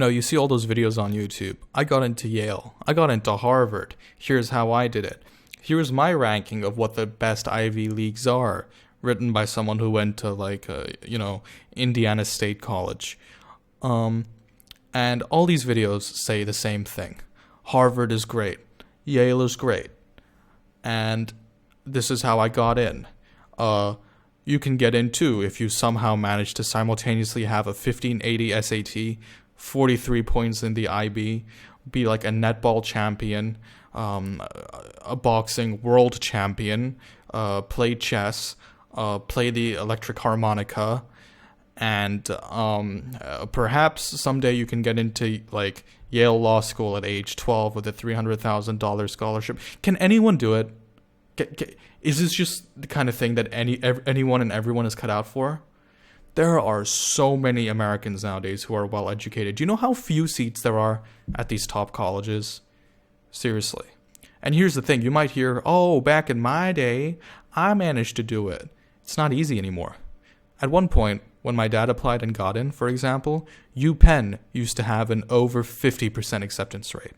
You see all those videos on YouTube. I got into Yale. I got into Harvard. Here's how I did it. Here's my ranking of what the best Ivy Leagues are, written by someone who went to Indiana State College. And all these videos say the same thing. Harvard is great. Yale is great. And this is how I got in. You can get in too if you somehow manage to simultaneously have a 1580 SAT, 43 points in the IB, be like a netball champion, a boxing world champion, play chess, play the electric harmonica, and perhaps someday you can get into like Yale Law School at age 12 with a $300,000 scholarship. Can anyone do it? Is this just the kind of thing that anyone and everyone is cut out for? There are so many Americans nowadays who are well educated. Do you know how few seats there are at these top colleges? Seriously. And here's the thing. You might hear, oh, back in my day, I managed to do it. It's not easy anymore. At one point, when my dad applied and got in, for example, UPenn used to have an over 50% acceptance rate.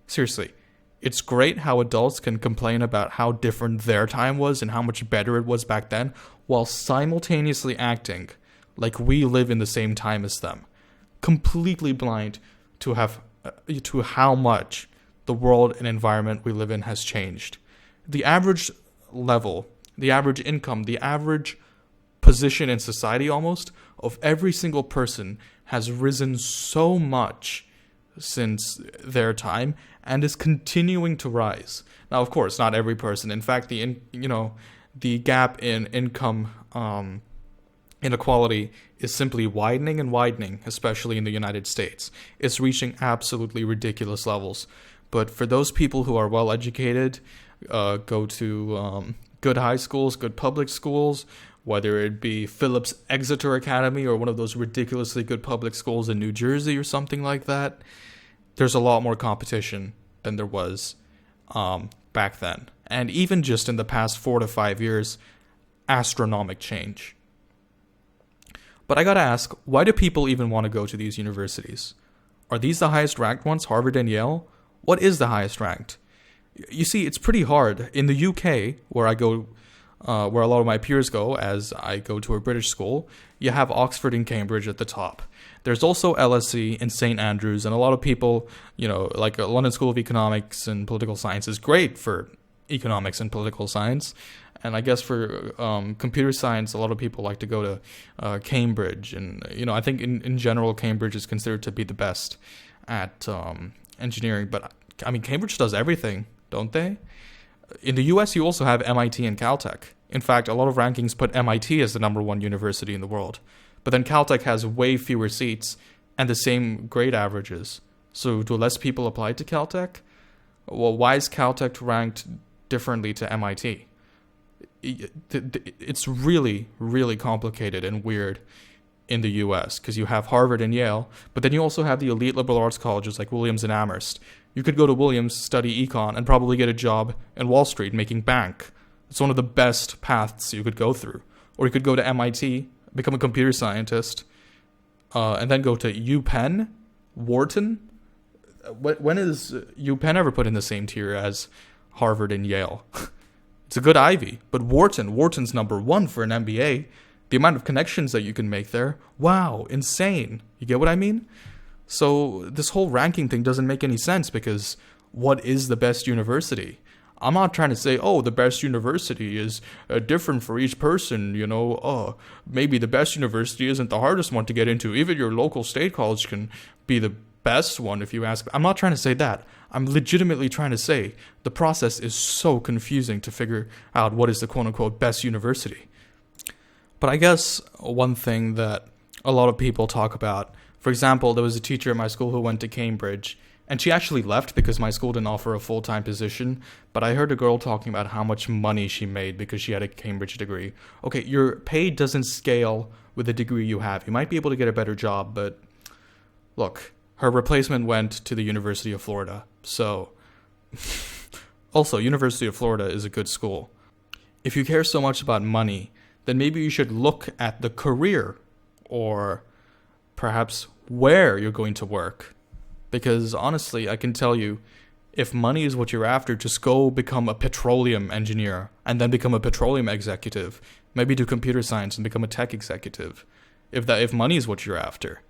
Seriously. It's great how adults can complain about how different their time was and how much better it was back then, while simultaneously acting like we live in the same time as them, completely blind to how much the world and environment we live in has changed. The average level, the average income, the average position in society almost of every single person has risen so much since their time and is continuing to rise. Now, of course, not every person. In fact, the gap in income inequality is simply widening and widening, especially in the United States. It's reaching absolutely ridiculous levels. But for those people who are well educated, go to good high schools, good public schools, whether it be Phillips Exeter Academy or one of those ridiculously good public schools in New Jersey or something like that, there's a lot more competition than there was back then. And even just in the past 4 to 5 years, astronomical change. But I gotta ask, why do people even want to go to these universities? Are these the highest ranked ones, Harvard and Yale? What is the highest ranked? You see, it's pretty hard. In the UK, where I go, where a lot of my peers go, as I go to a British school, you have Oxford and Cambridge at the top. There's also LSE and St. Andrews, and a lot of people, like London School of Economics and Political Science is great for economics and political science. And I guess for computer science, a lot of people like to go to Cambridge. And, I think in general, Cambridge is considered to be the best at engineering. But, I mean, Cambridge does everything, don't they? In the US, you also have MIT and Caltech. In fact, a lot of rankings put MIT as the #1 university in the world. But then Caltech has way fewer seats and the same grade averages. So do less people apply to Caltech? Well, why is Caltech ranked differently to MIT? It's really, really complicated and weird in the US because you have Harvard and Yale, but then you also have the elite liberal arts colleges like Williams and Amherst. You could go to Williams, study econ, and probably get a job in Wall Street making bank. It's one of the best paths you could go through. Or you could go to MIT, become a computer scientist, and then go to UPenn, Wharton. When is UPenn ever put in the same tier as Harvard and Yale? It's a good Ivy, but Wharton's #1 for an MBA. The amount of connections that you can make there, wow, insane. You get what I mean? So this whole ranking thing doesn't make any sense because what is the best university? I'm not trying to say, oh, the best university is different for each person, maybe the best university isn't the hardest one to get into. Even your local state college can be the best one if you ask. I'm not trying to say that. I'm legitimately trying to say the process is so confusing to figure out what is the quote-unquote best university. But I guess one thing that a lot of people talk about, for example, there was a teacher at my school who went to Cambridge, and she actually left because my school didn't offer a full-time position, but I heard a girl talking about how much money she made because she had a Cambridge degree. Okay, your pay doesn't scale with the degree you have. You might be able to get a better job, but look, her replacement went to the University of Florida, so... Also, University of Florida is a good school. If you care so much about money, then maybe you should look at the career, or perhaps where you're going to work. Because honestly, I can tell you, if money is what you're after, just go become a petroleum engineer and then become a petroleum executive. Maybe do computer science and become a tech executive. If money is what you're after.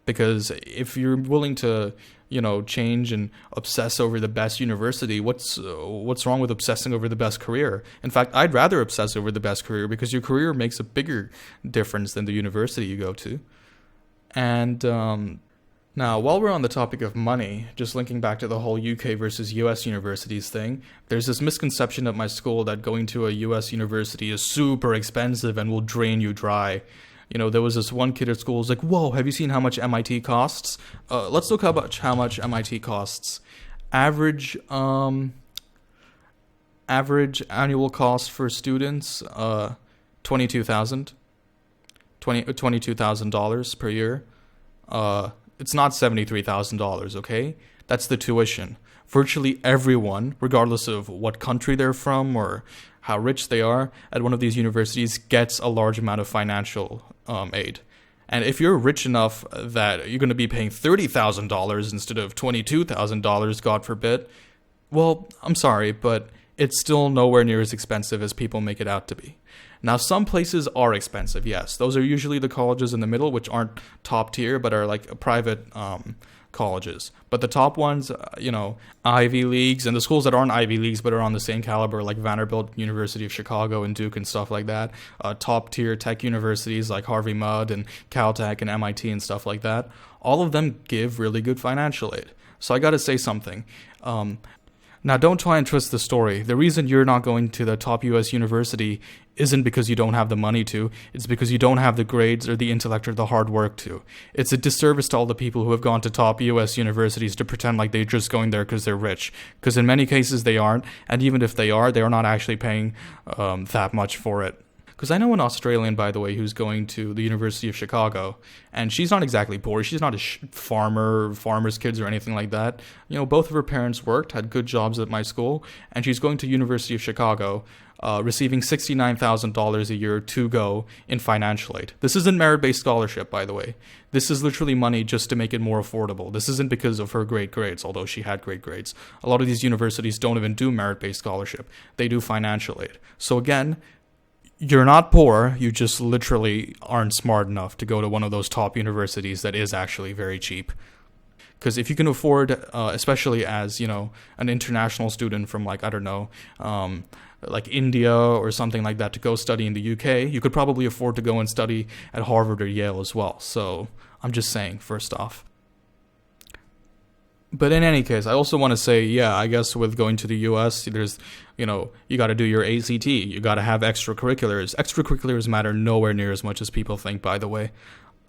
Because if you're willing to, change and obsess over the best university, what's wrong with obsessing over the best career? In fact, I'd rather obsess over the best career because your career makes a bigger difference than the university you go to. And now, while we're on the topic of money, just linking back to the whole UK versus US universities thing, there's this misconception at my school that going to a US university is super expensive and will drain you dry. There was this one kid at school who was like, whoa, have you seen how much MIT costs? Let's look up how much MIT costs. Average annual cost for students, $22,000 per year. It's not $73,000, okay? That's the tuition. Virtually everyone, regardless of what country they're from or how rich they are, at one of these universities gets a large amount of financial aid. And if you're rich enough that you're going to be paying $30,000 instead of $22,000, God forbid, well, I'm sorry, but it's still nowhere near as expensive as people make it out to be. Now, some places are expensive, yes. Those are usually the colleges in the middle, which aren't top tier, but are like private colleges. But the top ones, Ivy Leagues, and the schools that aren't Ivy Leagues but are on the same caliber, like Vanderbilt, University of Chicago, and Duke and stuff like that. Top tier tech universities like Harvey Mudd and Caltech and MIT and stuff like that. All of them give really good financial aid. So I got to say something. Now, don't try and twist the story. The reason you're not going to the top US university isn't because you don't have the money to. It's because you don't have the grades or the intellect or the hard work to. It's a disservice to all the people who have gone to top US universities to pretend like they're just going there because they're rich. Because in many cases they aren't, and even if they are not actually paying that much for it. Because I know an Australian, by the way, who's going to the University of Chicago, and she's not exactly poor. She's not a farmer's kids or anything like that. Both of her parents worked, had good jobs at my school, and she's going to University of Chicago, receiving $69,000 a year to go in financial aid. This isn't merit-based scholarship, by the way. This is literally money just to make it more affordable. This isn't because of her great grades, although she had great grades. A lot of these universities don't even do merit-based scholarship. They do financial aid. So again, you're not poor, you just literally aren't smart enough to go to one of those top universities that is actually very cheap. Because if you can afford, especially as, an international student from like India or something like that to go study in the UK, you could probably afford to go and study at Harvard or Yale as well. So I'm just saying, first off. But in any case, I also want to say, I guess with going to the US, there's, you got to do your ACT. You got to have extracurriculars. Extracurriculars matter nowhere near as much as people think, by the way.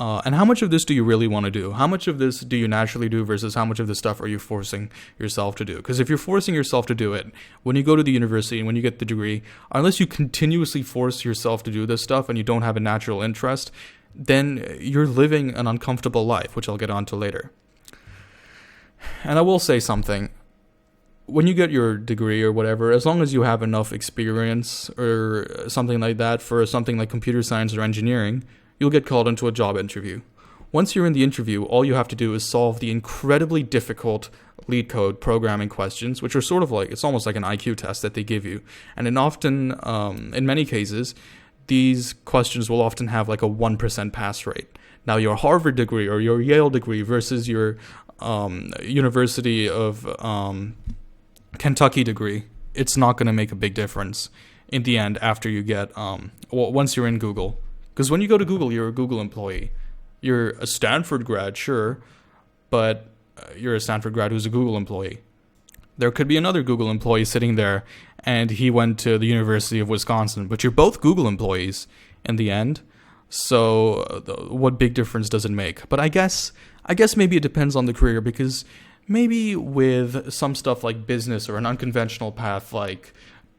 And how much of this do you really want to do? How much of this do you naturally do versus how much of this stuff are you forcing yourself to do? Because if you're forcing yourself to do it, when you go to the university and when you get the degree, unless you continuously force yourself to do this stuff and you don't have a natural interest, then you're living an uncomfortable life, which I'll get onto later. And I will say something. When you get your degree or whatever, as long as you have enough experience or something like that for something like computer science or engineering, you'll get called into a job interview. Once you're in the interview, all you have to do is solve the incredibly difficult lead code programming questions, which are sort of like, it's almost like an IQ test that they give you. And in many cases, these questions will often have like a 1% pass rate. Now, your Harvard degree or your Yale degree versus your University of Kentucky degree, it's not going to make a big difference in the end after you get, once you're in Google. Because when you go to Google, you're a Google employee. You're a Stanford grad, sure, but you're a Stanford grad who's a Google employee. There could be another Google employee sitting there, and he went to the University of Wisconsin, but you're both Google employees in the end. So what big difference does it make? But I guess maybe it depends on the career, because maybe with some stuff like business or an unconventional path like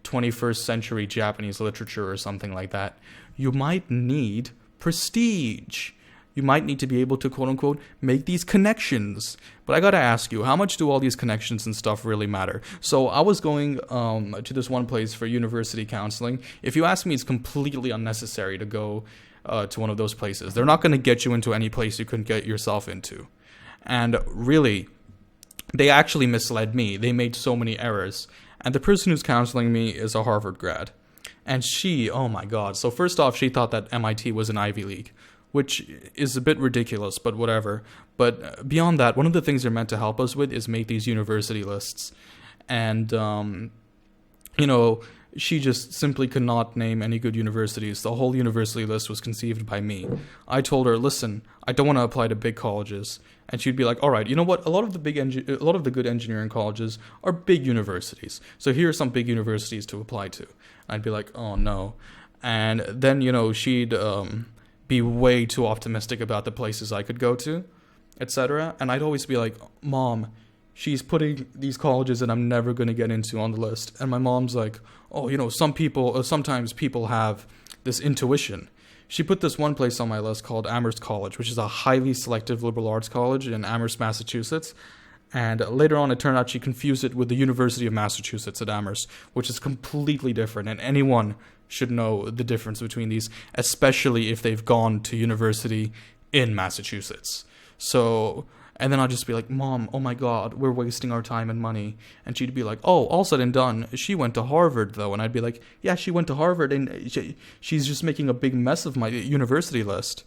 21st century Japanese literature or something like that, you might need prestige. You might need to be able to, quote unquote, make these connections. But I gotta ask you, how much do all these connections and stuff really matter? So I was going to this one place for university counseling. If you ask me, it's completely unnecessary to go to one of those places. They're not going to get you into any place you couldn't get yourself into. And really, they actually misled me. They made so many errors. And the person who's counseling me is a Harvard grad. And she, oh my god. So first off, she thought that MIT was an Ivy League, which is a bit ridiculous, but whatever. But beyond that, one of the things they're meant to help us with is make these university lists. And, she just simply could not name any good universities. The whole university list was conceived by me. I told her, listen, I don't want to apply to big colleges. And she'd be like, all right, you know what? A lot of the good engineering colleges are big universities. So here are some big universities to apply to. I'd be like, oh no. And then, she'd be way too optimistic about the places I could go to, etc. And I'd always be like, Mom, she's putting these colleges that I'm never going to get into on the list. And my mom's like, oh, sometimes people have this intuition. She put this one place on my list called Amherst College, which is a highly selective liberal arts college in Amherst, Massachusetts. And later on, it turned out she confused it with the University of Massachusetts at Amherst, which is completely different. And anyone should know the difference between these, especially if they've gone to university in Massachusetts. So, and then I'll just be like, Mom, oh my God, we're wasting our time and money. And she'd be like, oh, all said and done, she went to Harvard, though. And I'd be like, yeah, she went to Harvard, and she's just making a big mess of my university list.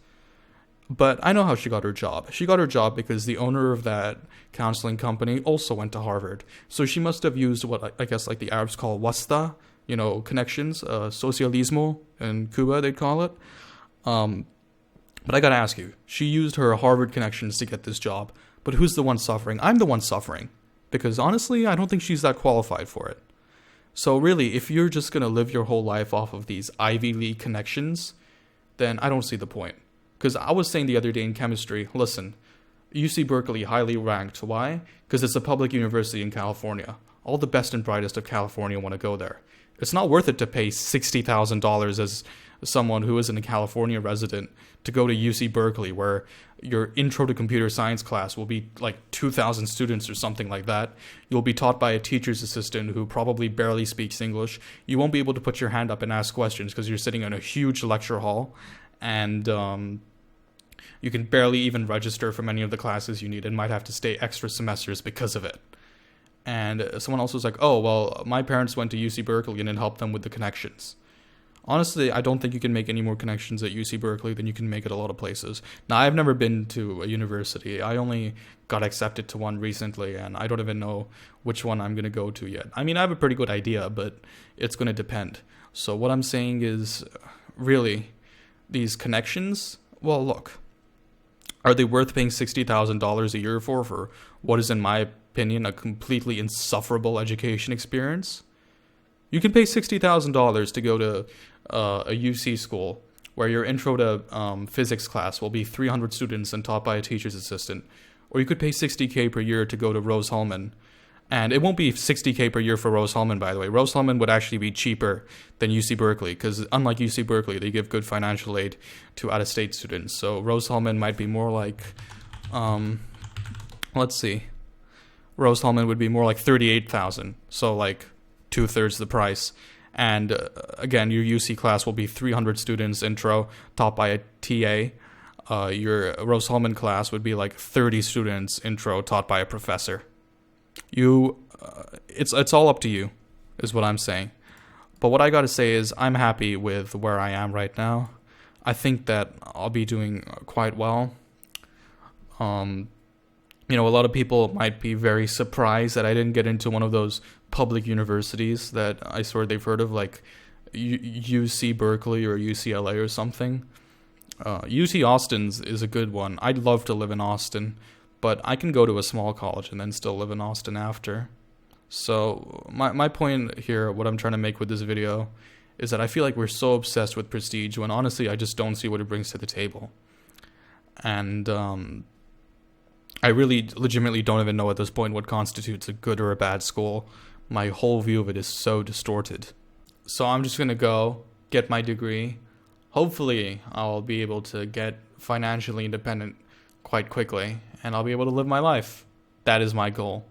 But I know how she got her job. She got her job because the owner of that counseling company also went to Harvard. So she must have used what I guess like the Arabs call wasta, connections, socialismo in Cuba, they'd call it. But I gotta ask you, she used her Harvard connections to get this job, but who's the one suffering? I'm the one suffering, because honestly, I don't think she's that qualified for it. So really, if you're just gonna live your whole life off of these Ivy League connections, then I don't see the point. Because I was saying the other day in chemistry, listen, UC Berkeley highly ranked. Why? Because it's a public university in California. All the best and brightest of California want to go there. It's not worth it to pay $60,000 as someone who isn't a California resident to go to UC Berkeley, where your intro to computer science class will be like 2,000 students or something like that. You'll be taught by a teacher's assistant who probably barely speaks English. You won't be able to put your hand up and ask questions because you're sitting in a huge lecture hall, and you can barely even register for many of the classes you need and might have to stay extra semesters because of it. And someone else was like, oh, well, my parents went to UC Berkeley and it helped them with the connections. Honestly, I don't think you can make any more connections at UC Berkeley than you can make at a lot of places. Now, I've never been to a university. I only got accepted to one recently, and I don't even know which one I'm going to go to yet. I mean, I have a pretty good idea, but it's going to depend. So what I'm saying is, really, these connections, well, look, are they worth paying $60,000 a year for what is, in my opinion, a completely insufferable education experience? You can pay $60,000 to go to a UC school where your intro to physics class will be 300 students and taught by a teacher's assistant. Or you could pay $60K per year to go to Rose-Hulman. And it won't be $60K per year for Rose-Hulman, by the way. Rose-Hulman would actually be cheaper than UC Berkeley, because unlike UC Berkeley, they give good financial aid to out-of-state students. So Rose-Hulman might be more like, let's see. Rose-Hulman would be more like $38,000. So like 2/3 the price. And again, your UC class will be 300 students intro taught by a TA. Your Rose-Hulman class would be like 30 students intro taught by a professor. It's all up to you, is what I'm saying. But what I gotta say is I'm happy with where I am right now. I think that I'll be doing quite well. A lot of people might be very surprised that I didn't get into one of those public universities that I swear they've heard of, like UC Berkeley or UCLA or something. UC Austin's is a good one. I'd love to live in Austin, but I can go to a small college and then still live in Austin after. So my point here, what I'm trying to make with this video, is that I feel like we're so obsessed with prestige when honestly I just don't see what it brings to the table. And I really legitimately don't even know at this point what constitutes a good or a bad school. My whole view of it is so distorted. So I'm just going to go get my degree. Hopefully I'll be able to get financially independent quite quickly, and I'll be able to live my life. That is my goal.